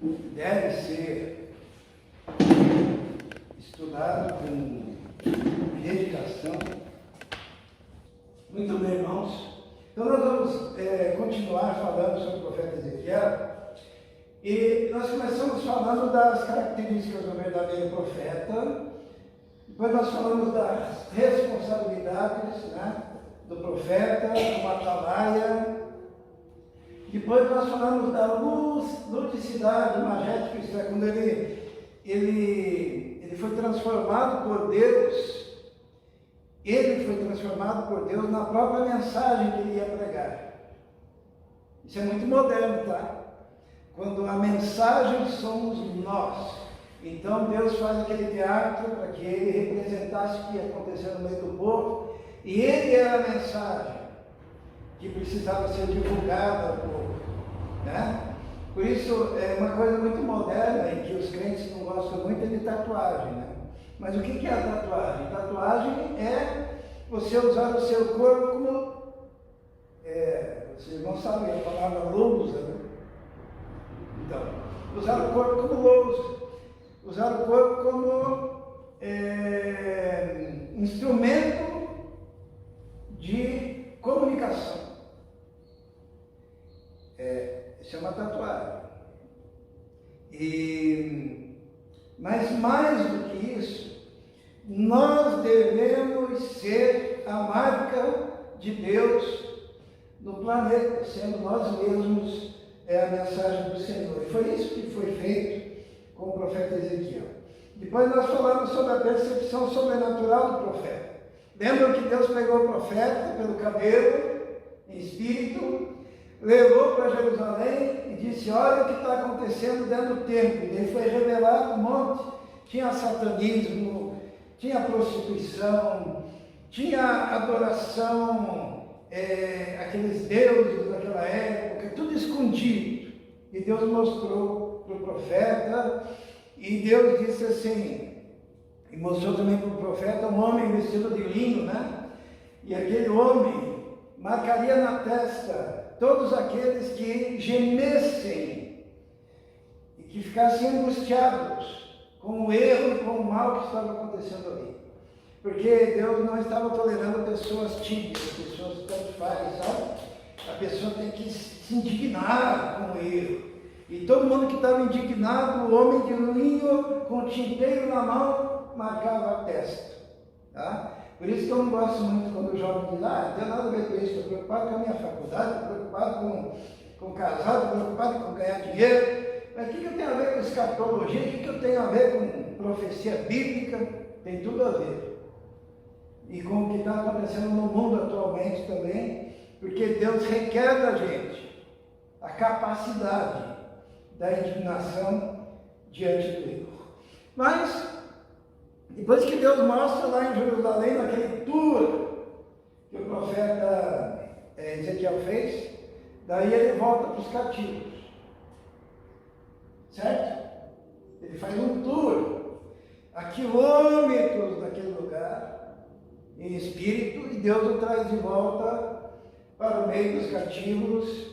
deve ser estudado com dedicação. Muito bem, irmãos. Então nós vamos continuar falando sobre o profeta Ezequiel. E nós começamos falando das características do verdadeiro profeta. Depois nós falamos das responsabilidades, né, do profeta, como atalaia. Depois nós falamos da ludicidade magética, isto é, quando ele foi transformado por Deus. Ele foi transformado por Deus na própria mensagem que ele ia pregar. Isso é muito moderno, tá? Quando a mensagem somos nós. Então Deus faz aquele teatro para que ele representasse o que ia acontecer no meio do povo. E ele era a mensagem que precisava ser divulgada ao povo, né? Por isso, é uma coisa muito moderna e que os crentes não gostam muito é de tatuagem, né? Mas o que é a tatuagem? Tatuagem é você usar o seu corpo como... vocês não sabem a palavra lousa, né? Então, usar o corpo como lousa. Usar o corpo como instrumento de comunicação. Isso é uma tatuagem. Mas mais do que isso, nós devemos ser a marca de Deus no planeta, sendo nós mesmos a mensagem do Senhor. E foi isso que foi feito com o profeta Ezequiel. Depois nós falamos sobre a percepção sobrenatural do profeta. Lembram que Deus pegou o profeta pelo cabelo, em espírito, levou para Jerusalém e disse: olha o que está acontecendo dentro do templo. E ele foi revelado um monte. Tinha satanismo, tinha prostituição, tinha adoração, aqueles deuses daquela época, tudo escondido. E Deus mostrou para o profeta, e Deus disse assim, e mostrou também para o profeta um homem vestido de linho, né? E aquele homem marcaria na testa todos aqueles que gemessem e que ficassem angustiados com o erro e com o mal que estava acontecendo ali. Porque Deus não estava tolerando pessoas tímidas, pessoas que tanto faz, sabe? A pessoa tem que se indignar com o erro. E todo mundo que estava indignado, o homem de linho com o tinteiro na mão, marcava a testa. Tá? Por isso que eu não gosto muito quando o jovem diz: não tem nada a ver com isso, estou preocupado com a minha faculdade, estou preocupado com casado, estou preocupado com ganhar dinheiro. Mas o que eu tenho a ver com escatologia? O que eu tenho a ver com profecia bíblica? Tem tudo a ver. E com o que está acontecendo no mundo atualmente também, porque Deus requer da gente a capacidade da indignação diante do erro. Mas, depois que Deus mostra lá em Jerusalém, naquele tour que o profeta Ezequiel fez, daí ele volta para os cativos. Certo? Ele faz um tour a quilômetros daquele lugar, em espírito, e Deus o traz de volta para o meio dos cativos.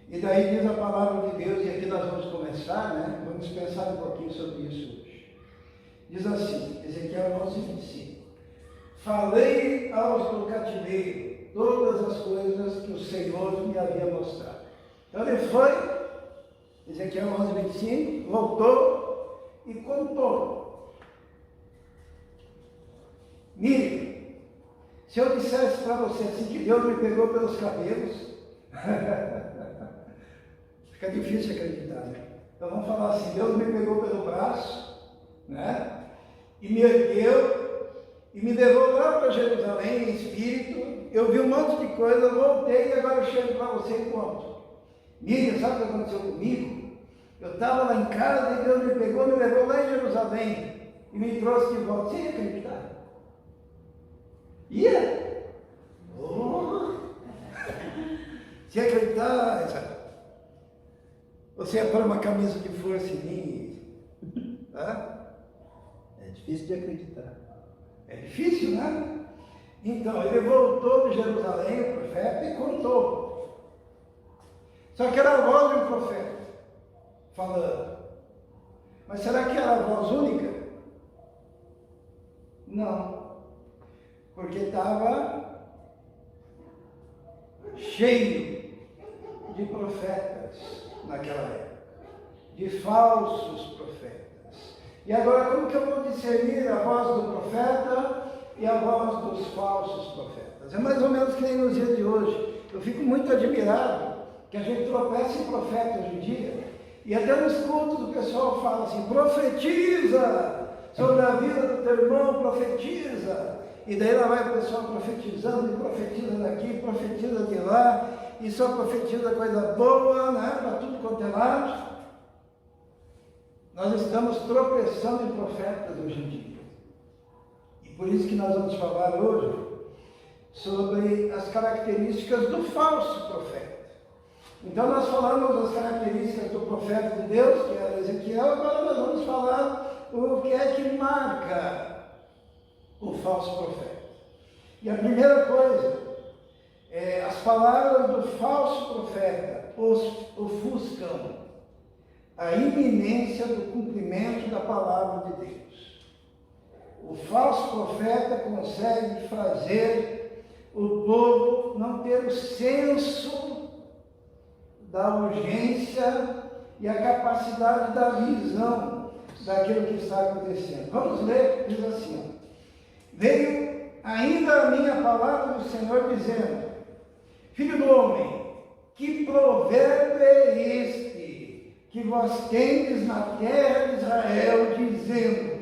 E daí diz a palavra de Deus, e aqui nós vamos começar, né? Vamos pensar um pouquinho sobre isso hoje. Diz assim, Ezequiel 11:25: falei aos do cativeiro todas as coisas que o Senhor me havia mostrado. Então ele foi, Ezequiel 11:25, voltou e contou. Mire, se eu dissesse para você assim que Deus me pegou pelos cabelos, fica difícil acreditar, né? Então vamos falar assim: Deus me pegou pelo braço, né? E me ergueu e me levou lá para Jerusalém em espírito. Eu vi um monte de coisa, voltei e agora eu chego para você e conto. Miriam, sabe o que aconteceu comigo? Eu estava lá em casa e Deus me pegou, me levou lá em Jerusalém e me trouxe de volta. Você ia acreditar? Ia? Oh. Você ia acreditar, sabe? Você ia pôr uma camisa de força em mim? Tá? É difícil de acreditar. É difícil, né? Então, ele voltou de Jerusalém, o profeta, e contou. Só que era a voz de um profeta. falando. Mas será que era a voz única? Não, porque estava cheio de profetas naquela época, de falsos profetas. E agora, como que eu vou discernir a voz do profeta e a voz dos falsos profetas? É mais ou menos que nem nos dias de hoje. Eu fico muito admirado que a gente tropeça em profeta hoje em dia, e até nos cultos o pessoal fala assim: profetiza sobre a vida do teu irmão, profetiza. E daí lá vai o pessoal profetizando, e profetiza daqui, profetiza de lá, e só profetiza coisa boa, né, para tudo quanto é lado. Nós estamos tropeçando em profetas hoje em dia. E por isso que nós vamos falar hoje sobre as características do falso profeta. Então nós falamos das características do profeta de Deus, que era Ezequiel, agora nós vamos falar o que é que marca o falso profeta. E a primeira coisa, as palavras do falso profeta ofuscam a iminência do cumprimento da palavra de Deus. O falso profeta consegue fazer o povo não ter o senso da urgência e a capacidade da visão daquilo que está acontecendo. Vamos ler, diz assim: veio ainda a minha palavra do Senhor dizendo: filho do homem, que provérbio é este que vós tendes na terra de Israel, dizendo: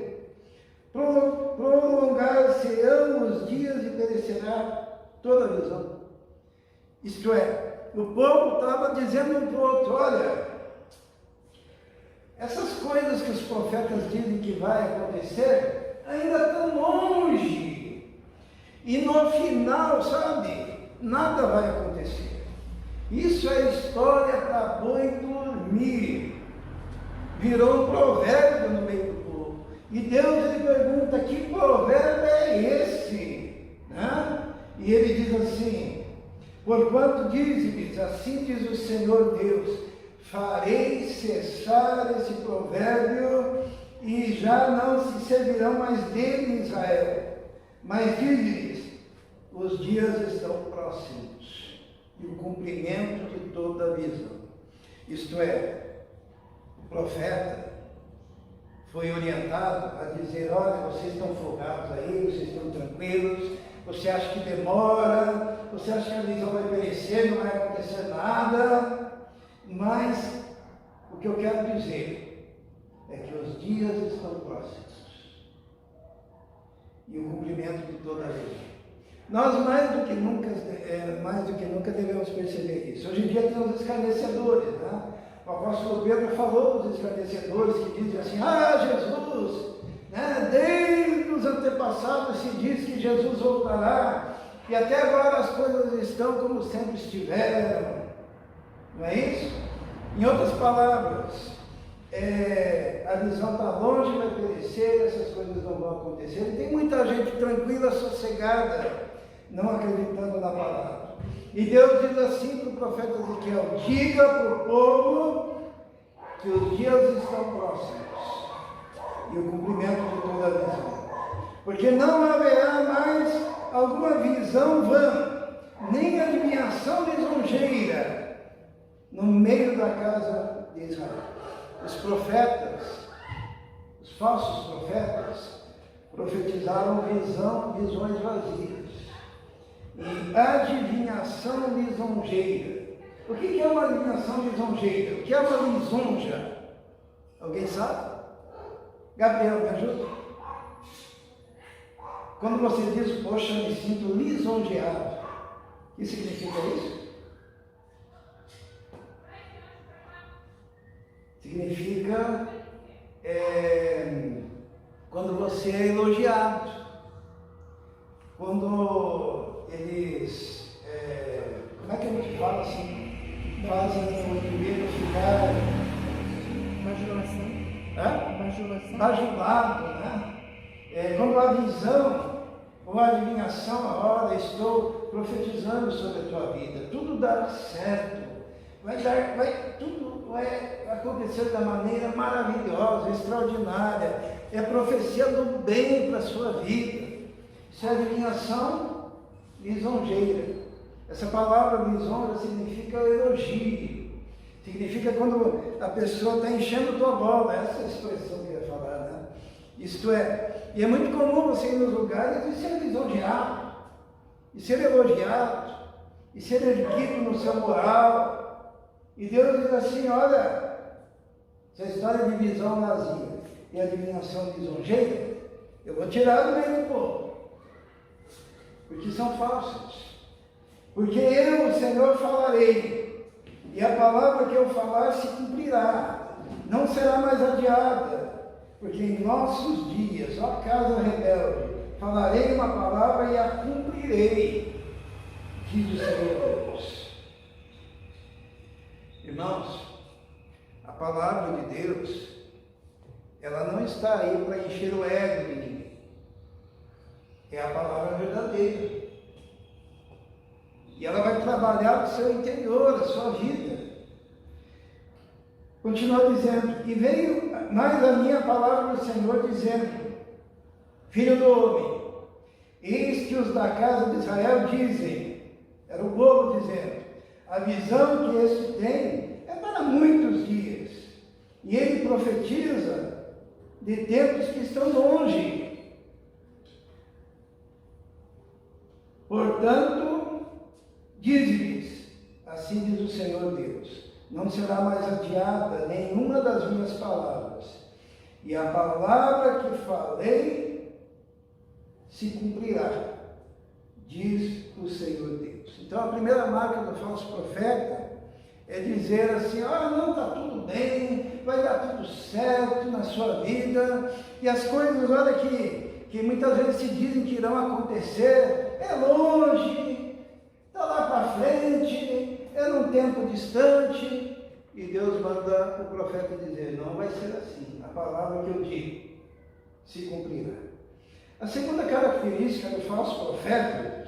prolongar-se-ão os dias e perecerá toda a visão. Isto é, o povo estava dizendo um para o outro: olha, essas coisas que os profetas dizem que vai acontecer ainda estão longe, e no final, sabe, nada vai acontecer. Isso é história para boi dormir. Virou um provérbio no meio do povo. E Deus lhe pergunta: que provérbio é esse? Né? E ele diz assim: porquanto diz-me, assim diz o Senhor Deus, farei cessar esse provérbio e já não se servirão mais dele em Israel. Mas diz-lhes: os dias estão próximos e o cumprimento de toda a visão. Isto é, o profeta foi orientado a dizer: olha, vocês estão folgados aí, vocês estão tranquilos, você acha que demora, você acha que a visão vai perecer, não vai acontecer nada, mas o que eu quero dizer é que os dias estão próximos e o cumprimento de toda a visão. Nós mais do que nunca devemos perceber isso. Hoje em dia tem os escarnecedores, né? O apóstolo Pedro falou dos escarnecedores que dizem assim: ah, Jesus, né? Desde os antepassados se diz que Jesus voltará, e até agora as coisas estão como sempre estiveram. Não é isso? Em outras palavras, a visão está longe, vai perecer, essas coisas não vão acontecer. E tem muita gente tranquila, sossegada, não acreditando na palavra. E Deus diz assim para o profeta Ezequiel: diga para o povo que os dias estão próximos e o cumprimento de toda a visão. Porque não haverá mais alguma visão vã, nem adivinhação lisonjeira no meio da casa de Israel. Os profetas, os falsos profetas, profetizaram visões vazias e adivinhação lisonjeira. O que é uma adivinhação lisonjeira? O que é uma lisonja? Alguém sabe? Gabriel, me ajuda? Quando você diz: poxa, me sinto lisonjeado, o que significa isso? Significa quando você é elogiado, quando eles, como é que a gente fala assim, fazem o indivíduo ficar... Bajulação. Bajulado, né? Quando a visão ou a adivinhação, olha, estou profetizando sobre a tua vida, tudo dará certo, tudo vai acontecer da maneira maravilhosa, extraordinária. É profecia do bem para a sua vida. Isso é adivinhação lisonjeira. Essa palavra lisonja significa elogio. Significa quando a pessoa está enchendo tua bola. Essa é a expressão que eu ia falar, né? Isto é, e é muito comum você ir nos lugares e ser lisonjeado, e ser elogiado, e ser erguido no seu moral. E Deus diz assim: olha, essa história de visão vazia e adivinhação lisonjeira, eu vou tirar do meio do povo, porque são falsos. Porque eu, o Senhor, falarei, e a palavra que eu falar se cumprirá, não será mais adiada, porque em nossos dias, ó casa rebelde, falarei uma palavra e a cumprirei, diz o Senhor Deus. Irmãos, a palavra de Deus, ela não está aí para encher o ego de ninguém. É a palavra verdadeira. E ela vai trabalhar o seu interior, a sua vida. Continua dizendo: e veio mais a minha palavra do Senhor, dizendo: filho do homem, eis que os da casa de Israel dizem, era o povo dizendo, a visão que este tem é para muitos dias, e ele profetiza de tempos que estão longe. Portanto, diz-lhes, assim diz o Senhor Deus, não será mais adiada nenhuma das minhas palavras, e a palavra que falei se cumprirá, diz o Senhor Deus. Então a primeira marca do falso profeta é dizer assim: ah, não, está tudo bem, vai dar tudo certo na sua vida, e as coisas, olha que muitas vezes se dizem que irão acontecer, é longe, está lá para frente, é num tempo distante, e Deus manda o profeta dizer: não vai ser assim, a palavra que eu digo se cumprirá. A segunda característica do falso profeta,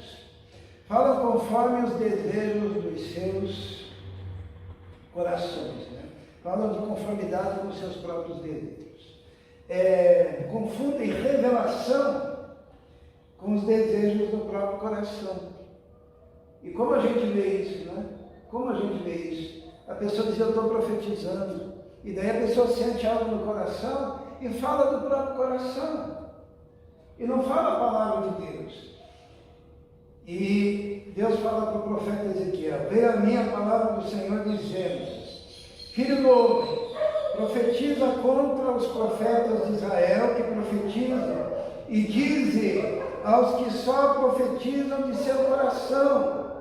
fala conforme os desejos dos seus corações, né? Fala de conformidade com os seus próprios desejos. Confundem revelação com os desejos do próprio coração. E como a gente vê isso, né? Como a gente vê isso? A pessoa diz: eu estou profetizando, e daí a pessoa sente algo no coração e fala do próprio coração, e não fala a palavra de Deus. E Deus fala para o profeta Ezequiel: veio a minha palavra do Senhor dizendo: filho do homem, profetiza contra os profetas de Israel que profetizam, e dize aos que só profetizam de seu coração: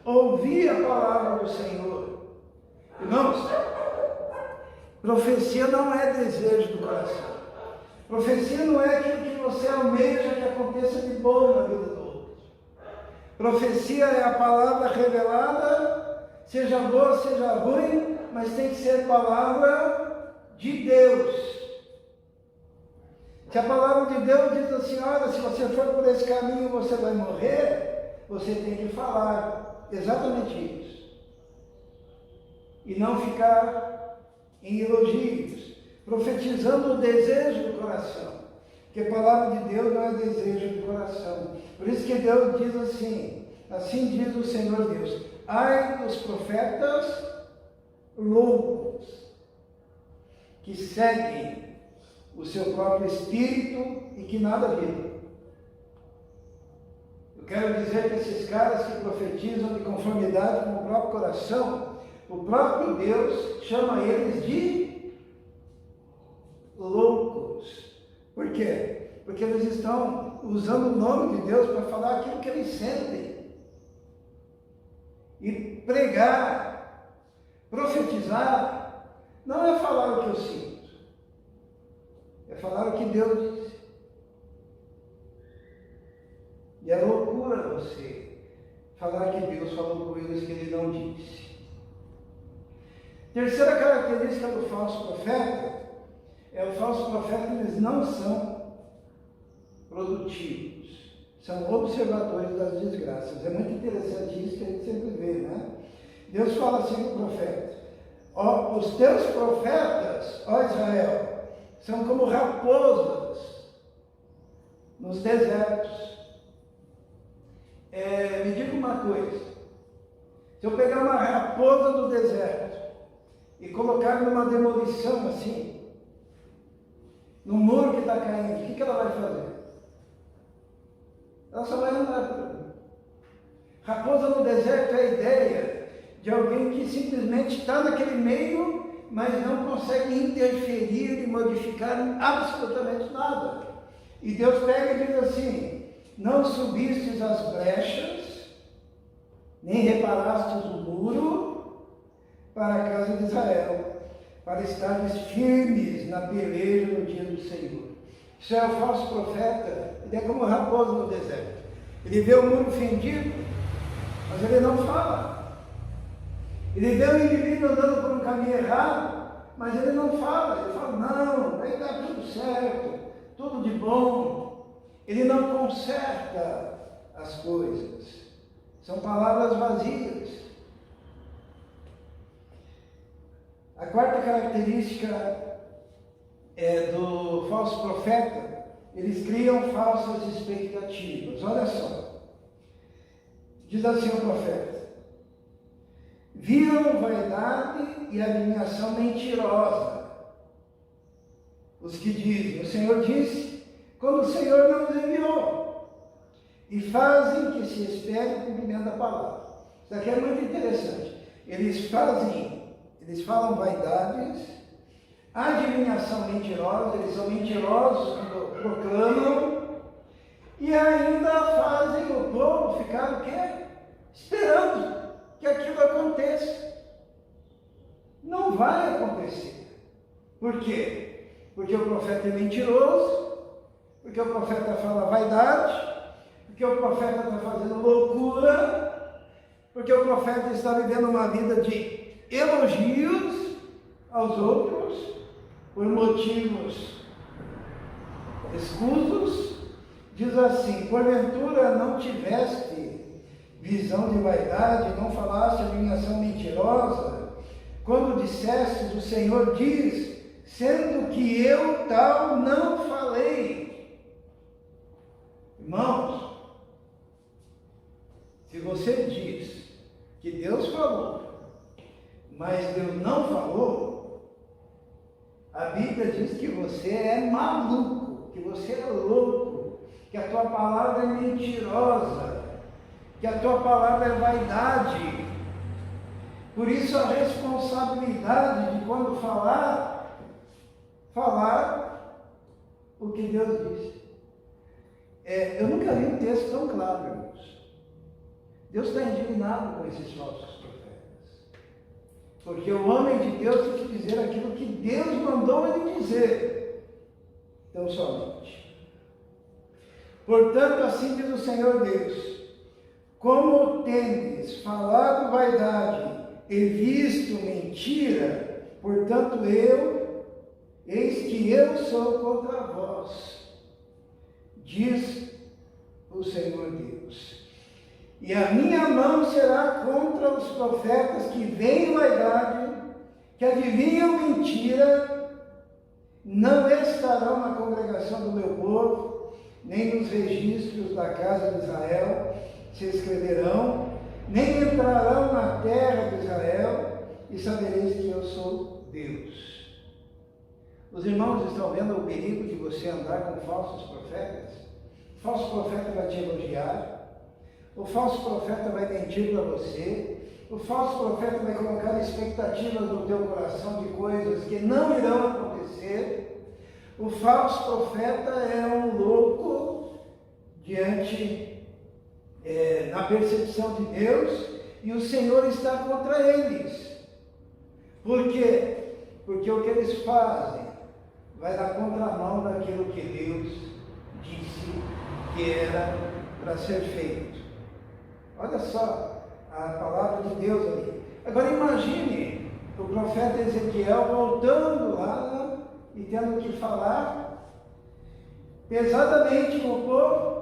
ouvi a palavra do Senhor. Irmãos, profecia não é desejo do coração. Profecia não é aquilo que você almeja que aconteça de bom na vida do outro. Profecia é a palavra revelada, seja boa, seja ruim, mas tem que ser palavra de Deus. Se a palavra de Deus diz assim: olha, se você for por esse caminho você vai morrer, você tem que falar exatamente isso. E não ficar em elogios, profetizando o desejo do coração, porque a palavra de Deus não é desejo do coração. Por isso que Deus diz assim: assim diz o Senhor Deus, ai dos profetas loucos, que seguem o seu próprio espírito e que nada viram. Eu quero dizer que esses caras que profetizam de conformidade com o próprio coração, o próprio Deus chama eles de loucos. Por quê? Porque eles estão usando o nome de Deus para falar aquilo que eles sentem. E pregar, profetizar, não é falar o que eu sinto, é falar o que Deus diz. E é loucura você falar que Deus falou coisas que Ele não disse. Terceira característica do falso profeta é o falso profeta, eles não são produtivos, são observadores das desgraças. É muito interessante isso que a gente sempre vê, né? Deus fala assim para o profeta: Ó, os teus profetas, ó Israel, são como raposas nos desertos. Me diga uma coisa, se eu pegar uma raposa do deserto e colocar numa demolição assim, no muro que está caindo, o que ela vai fazer? Ela só vai andar por ali. Raposa no deserto é a ideia de alguém que simplesmente está naquele meio, mas não consegue interferir e modificar absolutamente nada. E Deus pega e diz assim: não subistes as brechas, nem reparastes o muro para a casa de Israel, para estares firmes na peleja no dia do Senhor. Isso é o falso profeta. Ele é como um raposo no deserto. Ele vê o muro fendido, mas ele não fala. Ele vê o indivíduo andando por um caminho errado, mas ele não fala. Ele fala: não, vai dar tudo certo, tudo de bom. Ele não conserta as coisas. São palavras vazias. A quarta característica do falso profeta: eles criam falsas expectativas. Olha só, diz assim o profeta: viram vaidade e adivinhação mentirosa os que dizem: o Senhor disse, quando o Senhor não nos enviou, e fazem que se espere o cumprimento da palavra. Isso aqui é muito interessante. Eles falam vaidades, adivinhação mentirosa, eles são mentirosos quando proclamam, e ainda fazem o povo ficar o quê? Esperando que aquilo aconteça. Não vai acontecer. Por quê? Porque o profeta é mentiroso, porque o profeta fala vaidade, porque o profeta está fazendo loucura, porque o profeta está vivendo uma vida de elogios aos outros, por motivos escusos. Diz assim: porventura não tiveste visão de vaidade, não falaste adivinhação mentirosa, quando disseste: o Senhor diz, sendo que eu tal não falei. Irmãos, se você diz que Deus falou, mas Deus não falou, a Bíblia diz que você é maluco, que você é louco, que a tua palavra é mentirosa, que a tua palavra é vaidade. Por isso a responsabilidade de quando falar o que Deus disse. Eu nunca vi um texto tão claro, irmãos. Deus está indignado com esses falsos profetas, porque o homem de Deus tem que dizer aquilo que Deus mandou ele dizer, tão somente. Portanto, assim diz o Senhor Deus: como tendes falado vaidade e visto mentira, portanto eis que eu sou contra vós, diz o Senhor Deus. E a minha mão será contra os profetas que veem vaidade, que adivinham mentira, não estarão na congregação do meu povo, nem nos registros da casa de Israel se escreverão, nem entrarão na terra de Israel, e sabereis que eu sou Deus. Os irmãos estão vendo o perigo de você andar com falsos profetas? O falso profeta vai te elogiar, o falso profeta vai mentir para você, o falso profeta vai colocar expectativas no teu coração de coisas que não irão acontecer. O falso profeta é um louco na percepção de Deus, e o Senhor está contra eles. Por quê? Porque o que eles fazem vai na contramão daquilo que Deus disse que era para ser feito. Olha só a palavra de Deus ali. Agora imagine o profeta Ezequiel voltando lá e tendo que falar pesadamente com o povo,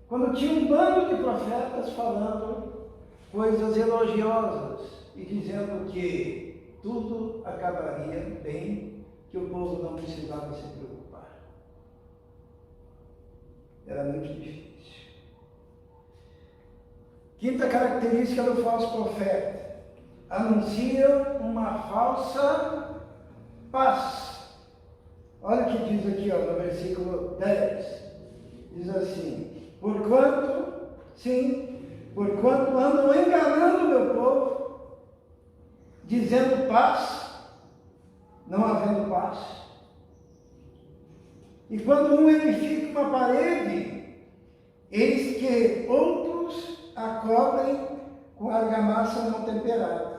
quando tinha um bando de profetas falando coisas elogiosas e dizendo que tudo acabaria bem, que o povo não precisava se preocupar. Era muito difícil. Quinta característica do falso profeta: anuncia uma falsa paz. Olha o que diz aqui, no versículo 10. Diz assim: porquanto andam enganando o meu povo, dizendo paz, não havendo paz. E quando um edifica uma parede, eis que outros a cobrem com argamassa não temperada.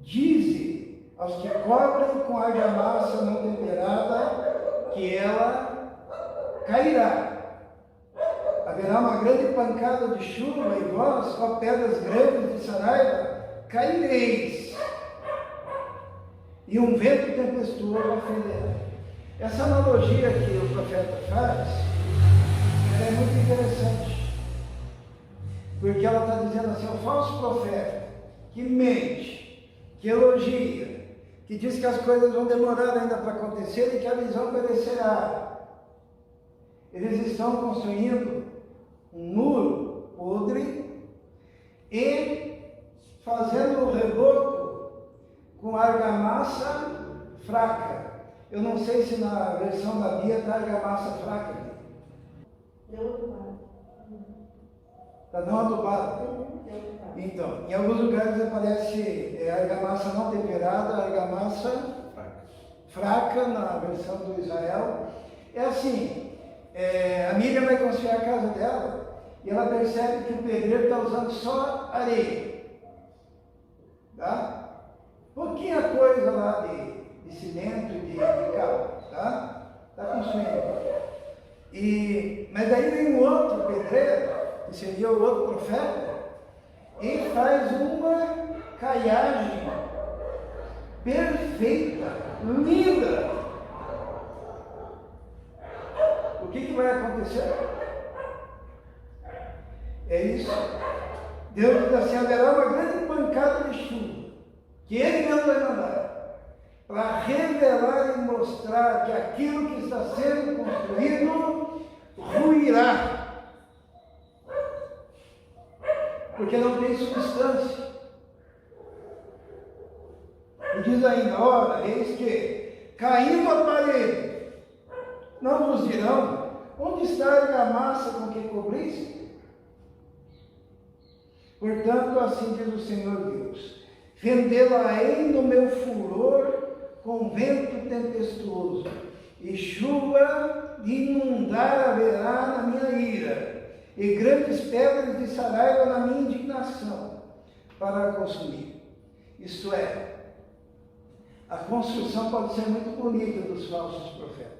Dize aos que cobrem com argamassa não temperada que ela cairá. Haverá uma grande pancada de chuva, e vós, ó pedras grandes de Saraiva, caireis, e um vento tempestuoso ofenderá. Essa analogia que o profeta faz, ela é muito interessante, porque ela está dizendo assim: o falso profeta que mente, que elogia, que diz que as coisas vão demorar ainda para acontecer e que a visão perecerá. Eles estão construindo um muro podre e fazendo o reboco com argamassa fraca. Eu não sei se na versão da Bíblia está argamassa fraca. Não adubada. Está não adubada? Então, em alguns lugares aparece argamassa não temperada, argamassa fraca na versão do Israel. É assim, a Miriam vai construir a casa dela e ela percebe que o pedreiro está usando só areia. Tá? Pouquinha coisa lá de cimento e de cal. Tá? Está construindo. Mas aí vem um outro pedreiro, que seria o outro profeta, e faz uma caiagem perfeita, linda. O que vai acontecer? É isso. Deus diz assim: haverá uma grande pancada de chuva, que Ele mesmo vai mandar, para revelar e mostrar que aquilo que está sendo construído ruirá. Porque não tem substância. E diz ainda: ora, eis que, caindo a parede, não vos dirão: onde está a argamassa com que cobriste? Portanto, assim diz o Senhor Deus: fendê-la-ei no meu furor com vento tempestuoso, e chuva de inundar haverá na minha ira, e grandes pedras de Saraiva na minha indignação, para a consumir. Isto é, a construção pode ser muito bonita dos falsos profetas.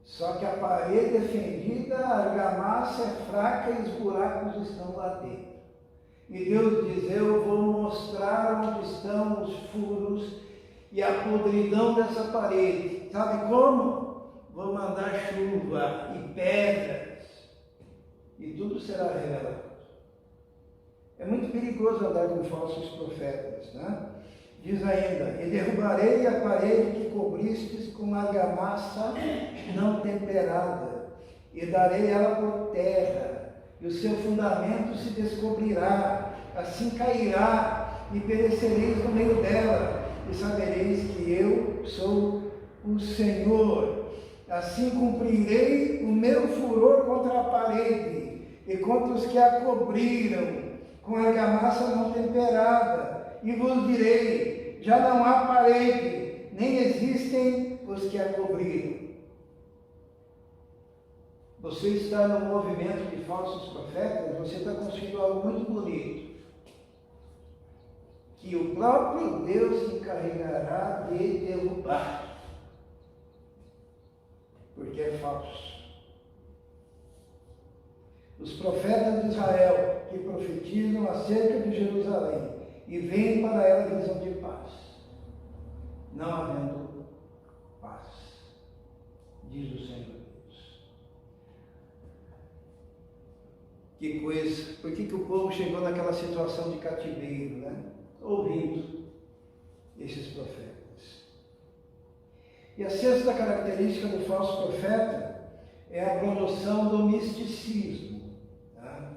Só que a parede é fendida, a argamassa é fraca e os buracos estão lá dentro. E Deus diz: eu vou mostrar onde estão os furos e a podridão dessa parede. Sabe como? Vou mandar chuva e pedras, e tudo será revelado. É muito perigoso andar com falsos profetas, né? Diz ainda: e derrubarei a parede que cobristes com argamassa não temperada, e darei ela por terra, e o seu fundamento se descobrirá, assim cairá, e perecereis no meio dela, e sabereis que eu sou o Senhor. Assim cumprirei o meu furor contra a parede, e contra os que a cobriram com argamassa não temperada, e vos direi: já não há parede, nem existem os que a cobriram. Você está no movimento de falsos profetas, você está construindo algo muito bonito, que o próprio Deus se encarregará de derrubar, porque é falso. Os profetas de Israel que profetizam acerca de Jerusalém e veem para ela visão de paz, não havendo paz, diz o Senhor Deus. Que coisa, por que o povo chegou naquela situação de cativeiro, né? Ouvindo esses profetas. E a sexta característica do falso profeta é a promoção do misticismo. Tá?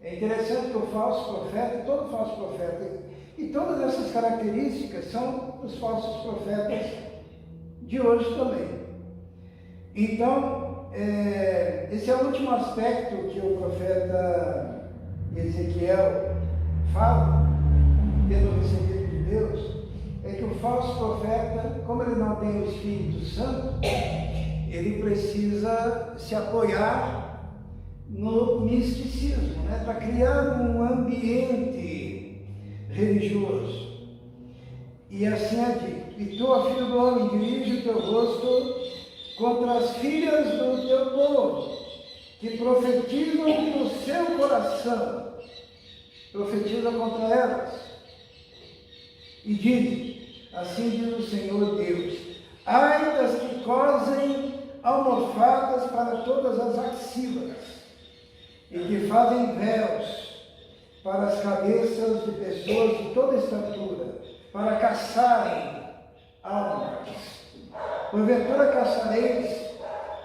É interessante que o falso profeta, todo falso profeta, e todas essas características são os falsos profetas de hoje também. Então, esse é o último aspecto que o profeta Ezequiel fala, tendo recebido de Deus, é que o falso profeta, como ele não tem o Espírito Santo, ele precisa se apoiar no misticismo, né, para criar um ambiente religioso. E assim é dito: e tu, ó filho do homem, dirige o teu rosto contra as filhas do teu povo, que profetizam no seu coração, profetiza contra elas, e diz: assim diz o Senhor Deus, ai das que cosem almofadas para todas as axilas, e que fazem véus para as cabeças de pessoas de toda estatura, para caçarem almas. Porventura caçareis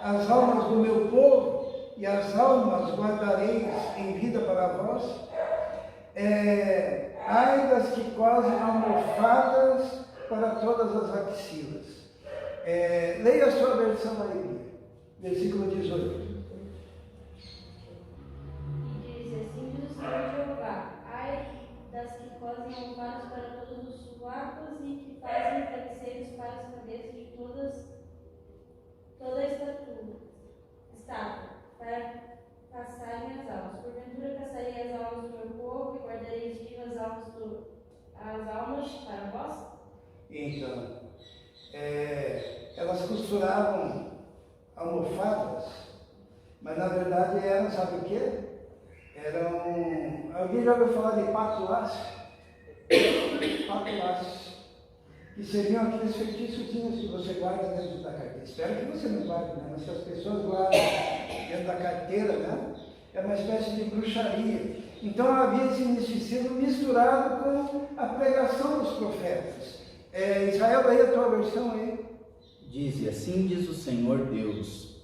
as almas do meu povo, e as almas guardareis em vida para vós? Ai das que cosem almofadas para todas as axilas. Leia a sua versão aí, versículo 18. E diz assim: diz o Senhor Jeová, ai das que cosem almofadas para todos os sovacos e que fazem travesseiros para as cabeças de toda a estátua, para caçarem as almas. Porventura caçarei as almas do meu povo e guardareis vivas as almas para vós? Então, elas costuravam almofadas, mas na verdade eram, sabe o quê? Alguém já ouviu falar de patulaço? Patulaço. Que seriam aqueles feitiçozinhos que você guarda dentro da carteira. Espero que você não guarde, né? Mas que as pessoas guardam dentro da carteira, né? É uma espécie de bruxaria. Então havia esse misticismo misturado com a pregação dos profetas. Israel, daí a tua versão aí. Diz: assim diz o Senhor Deus,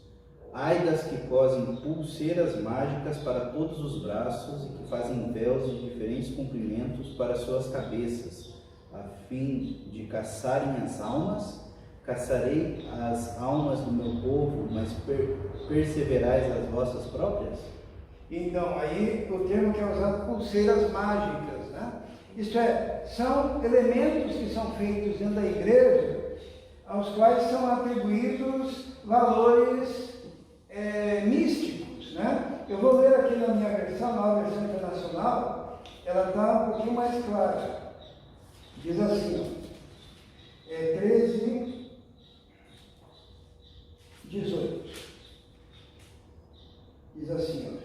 ai das que cosem pulseiras mágicas para todos os braços e que fazem véus de diferentes comprimentos para suas cabeças, a fim de caçarem as almas. Caçarei as almas do meu povo, mas perseverais as vossas próprias? Então, aí o termo que é usado, pulseiras mágicas, né? Isto é, são elementos que são feitos dentro da igreja, aos quais são atribuídos valores místicos, né? Eu vou ler aqui na minha versão, nova versão internacional, ela está um pouquinho mais clara. Diz assim, 13, 18. Diz assim,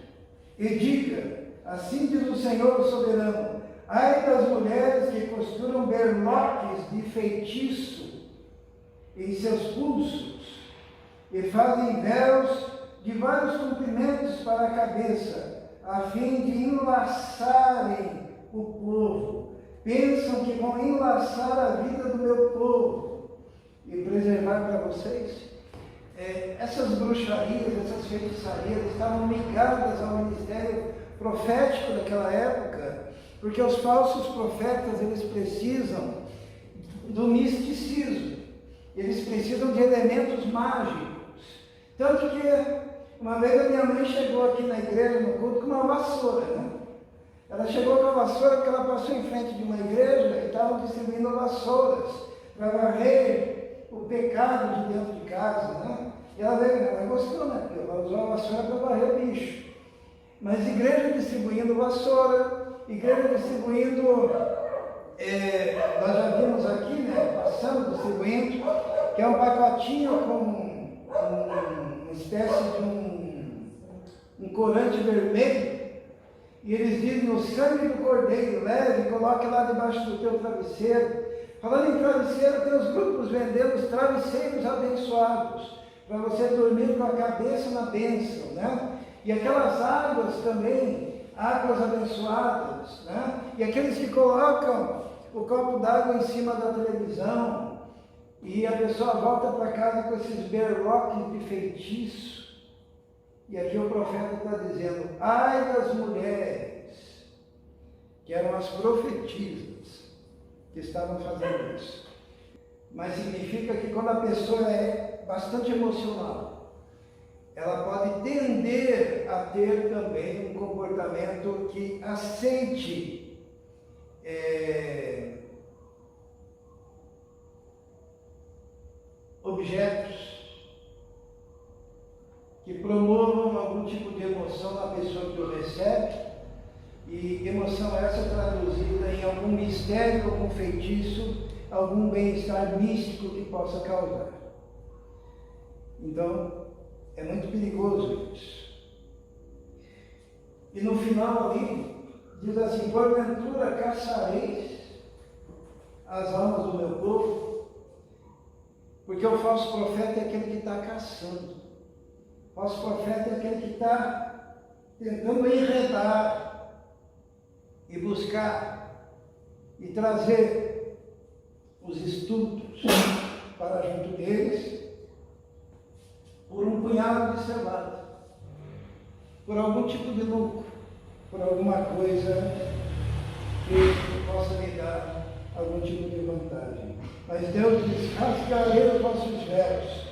e diga, assim diz o Senhor soberano, ai das mulheres que costuram berloques de feitiço em seus pulsos e fazem véus de vários comprimentos para a cabeça, a fim de enlaçarem o povo. Pensam que vão enlaçar a vida do meu povo e preservar para vocês. Essas bruxarias, essas feitiçarias estavam ligadas ao ministério profético daquela época, porque os falsos profetas, eles precisam do misticismo, eles precisam de elementos mágicos. Tanto que uma vez a minha mãe chegou aqui na igreja, no culto, com uma vassoura, né? Ela chegou com a vassoura porque ela passou em frente de uma igreja e estavam distribuindo vassouras para varrer o pecado de dentro de casa, né? E ela gostou, né? Porque ela usou a vassoura para varrer bicho. Mas igreja distribuindo vassoura, igreja distribuindo, nós já vimos aqui, né? Passando, distribuindo, que é um pacotinho com uma espécie de um corante vermelho. E eles dizem, o sangue do cordeiro, leve e coloque lá debaixo do teu travesseiro. Falando em travesseiro, tem os grupos vendendo os travesseiros abençoados, para você dormir com a cabeça na bênção, né? E aquelas águas também, águas abençoadas, né? E aqueles que colocam o copo d'água em cima da televisão e a pessoa volta para casa com esses berloques de feitiço. E aqui o profeta está dizendo: ai das mulheres, que eram as profetisas, que estavam fazendo isso. Mas significa que quando a pessoa é bastante emocional, ela pode tender a ter também um comportamento que aceite objetos que promovam algum tipo de emoção na pessoa que o recebe, e emoção essa traduzida em algum mistério, algum feitiço, algum bem-estar místico que possa causar. Então, é muito perigoso isso. E no final ali, diz assim: porventura caçareis as almas do meu povo, porque o falso profeta é aquele que está caçando. O falso profeta é aquele que está tentando enredar e buscar e trazer os estudos para junto deles por um punhado de cevada, por algum tipo de lucro, por alguma coisa que possa lhe dar algum tipo de vantagem. Mas Deus diz: rasgarei os vossos véus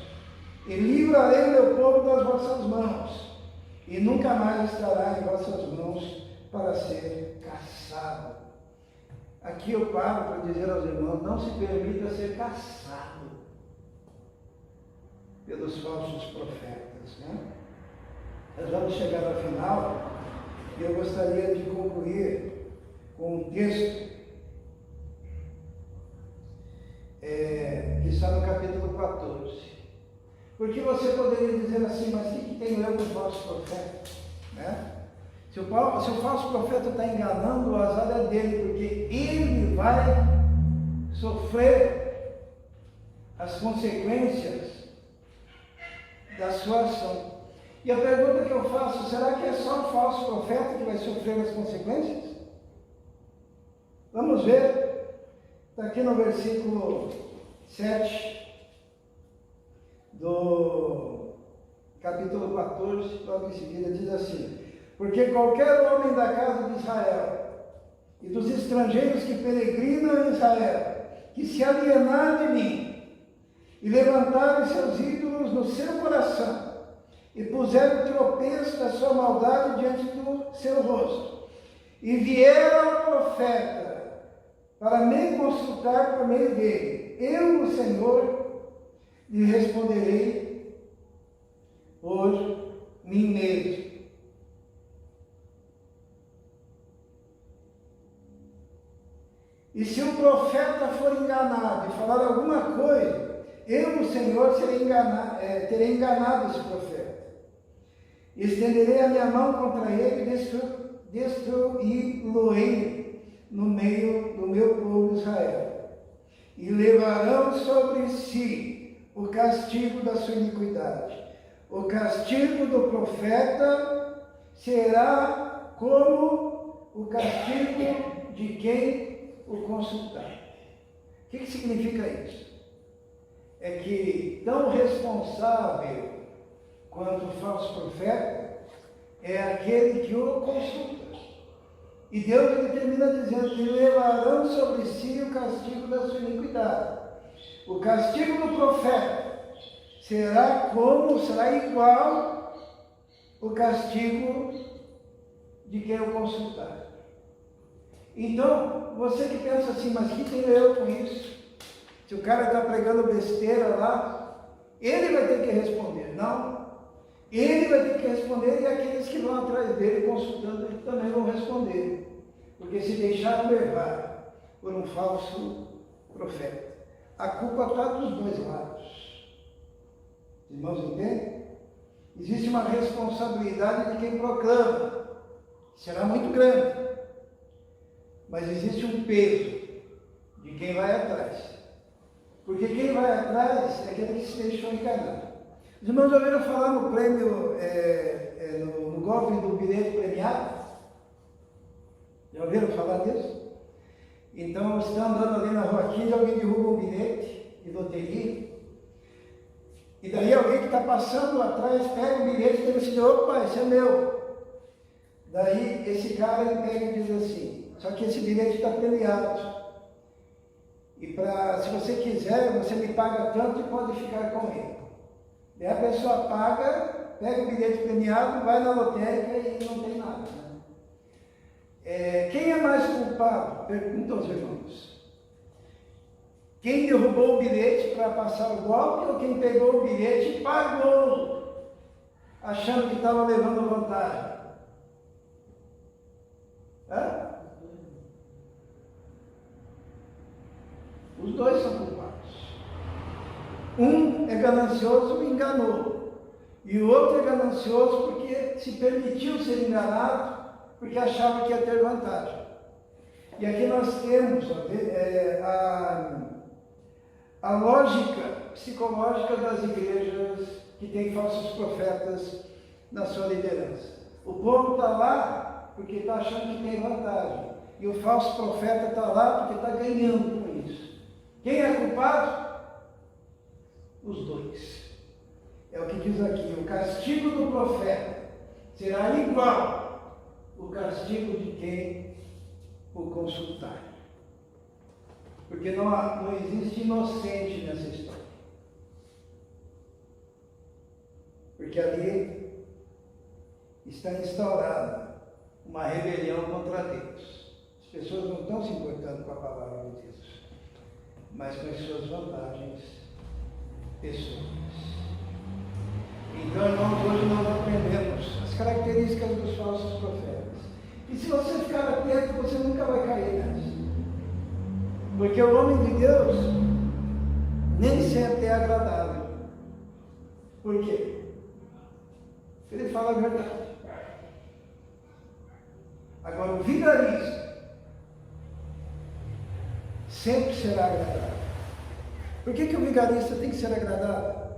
e livrarei o meu povo das vossas mãos, e nunca mais estará em vossas mãos para ser caçado. Aqui eu paro para dizer aos irmãos: não se permita ser caçado pelos falsos profetas, né? Nós vamos chegar ao final e eu gostaria de concluir com um texto que está no capítulo 14. Porque você poderia dizer assim: mas o que tem eu com o falso profeta? Né? Se o falso profeta está enganando, o azar é dele, porque ele vai sofrer as consequências da sua ação. E a pergunta que eu faço: será que é só o falso profeta que vai sofrer as consequências? Vamos ver. Está aqui no versículo 7 do capítulo 14, logo em seguida, diz assim: porque qualquer homem da casa de Israel e dos estrangeiros que peregrinam em Israel, que se alienar de mim e levantar os seus ídolos no seu coração e puser o tropeço da sua maldade diante do seu rosto, e vier ao profeta para me consultar por meio dele, eu, o Senhor, lhe responderei por mim mesmo. E se o profeta for enganado e falar alguma coisa, eu, o Senhor, terei enganado esse profeta. Estenderei a minha mão contra ele e destruí-lo-ei no meio do meu povo Israel. E levarão sobre si o castigo da sua iniquidade. O castigo do profeta será como o castigo de quem o consultar. O que significa isso? É que tão responsável quanto o falso profeta é aquele que o consulta. E Deus ele termina dizendo: e levarão sobre si o castigo da sua iniquidade. O castigo do profeta será igual o castigo de quem o consultar. Então, você que pensa assim: mas que tenho eu com isso? Se o cara está pregando besteira lá, ele vai ter que responder. Não. Ele vai ter que responder, e aqueles que vão atrás dele consultando ele também vão responder. Porque se deixaram levar por um falso profeta, a culpa está dos dois lados. Os irmãos entendem? Existe uma responsabilidade de quem proclama, será muito grande, mas existe um peso de quem vai atrás. Porque quem vai atrás é aquele que se deixou enganar. Os irmãos ouviram falar no prêmio, no golpe do bilhete premiado? Já ouviram falar disso? Então, você está andando ali na rua 15, alguém derruba um bilhete de loteria, e daí alguém que está passando lá atrás pega o bilhete e diz assim, opa, esse é meu. Daí esse cara ele pega e diz assim, só que esse bilhete está premiado. E se você quiser, você me paga tanto e pode ficar com ele. Daí a pessoa paga, pega o bilhete premiado, vai na lotérica e não tem nada. Né? Quem é mais culpado? Perguntam aos irmãos. Quem derrubou o bilhete para passar o golpe ou quem pegou o bilhete e pagou, achando que estava levando vantagem? Hã? Os dois são culpados. Um é ganancioso e enganou. E o outro é ganancioso porque se permitiu ser enganado, porque achava que ia ter vantagem. E aqui nós temos a lógica psicológica das igrejas que têm falsos profetas na sua liderança. O povo está lá porque está achando que tem vantagem. E o falso profeta está lá porque está ganhando com isso. Quem é culpado? Os dois. É o que diz aqui, o castigo do profeta será igual ao castigo de quem o consultar. Porque não existe inocente nessa história. Porque ali está instaurada uma rebelião contra Deus. As pessoas não estão se importando com a palavra de Deus, mas com as suas vantagens pessoais. Então, irmãos, hoje nós aprendemos as características dos falsos profetas. E se você ficar atento, você nunca vai cair nessa. Porque o homem de Deus nem sempre é agradável. Por quê? Porque ele fala a verdade. Agora, o vigarista sempre será agradável. Por que o vigarista tem que ser agradável?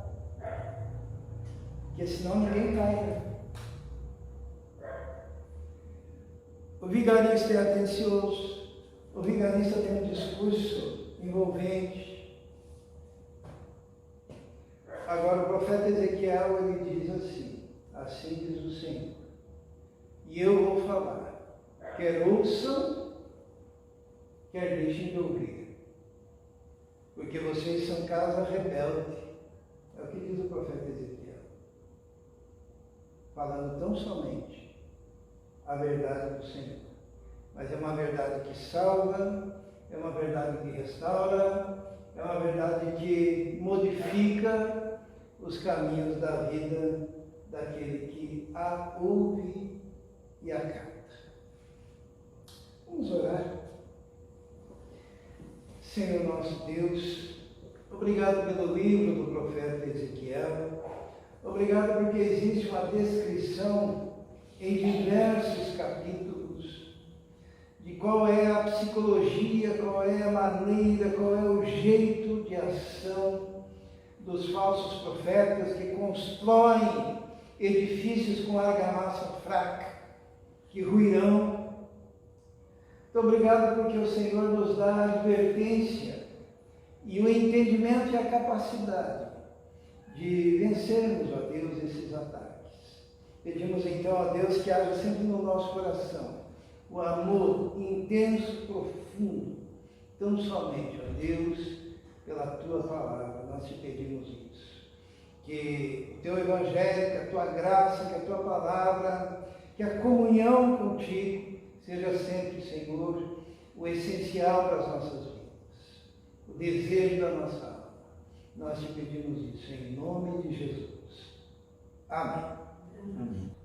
Porque senão ninguém cai. Né? O vigarista é atencioso. O vigarista tem um discurso envolvente. Agora o profeta Ezequiel ele diz assim diz o Senhor, e eu vou falar, quer ouçam, quer deixem de ouvir, porque vocês são casa rebelde. É o que diz o profeta Ezequiel, falando tão somente a verdade do Senhor. Mas é uma verdade que salva, é uma verdade que restaura, é uma verdade que modifica os caminhos da vida daquele que a ouve e acata. Vamos orar. Senhor nosso Deus, obrigado pelo livro do profeta Ezequiel, obrigado porque existe uma descrição em diversos capítulos de qual é a psicologia, qual é a maneira, qual é o jeito de ação dos falsos profetas que constroem edifícios com argamassa fraca, que ruirão. Muito obrigado porque o Senhor nos dá a advertência e o entendimento e a capacidade de vencermos, ó Deus, esses ataques. Pedimos então a Deus que haja sempre no nosso coração o amor intenso, profundo, tão somente, ó Deus, pela Tua palavra, nós te pedimos isso. Que o Teu Evangelho, que a Tua graça, que a Tua palavra, que a comunhão contigo seja sempre, Senhor, o essencial para as nossas vidas, o desejo da nossa alma. Nós te pedimos isso em nome de Jesus. Amém. Amém.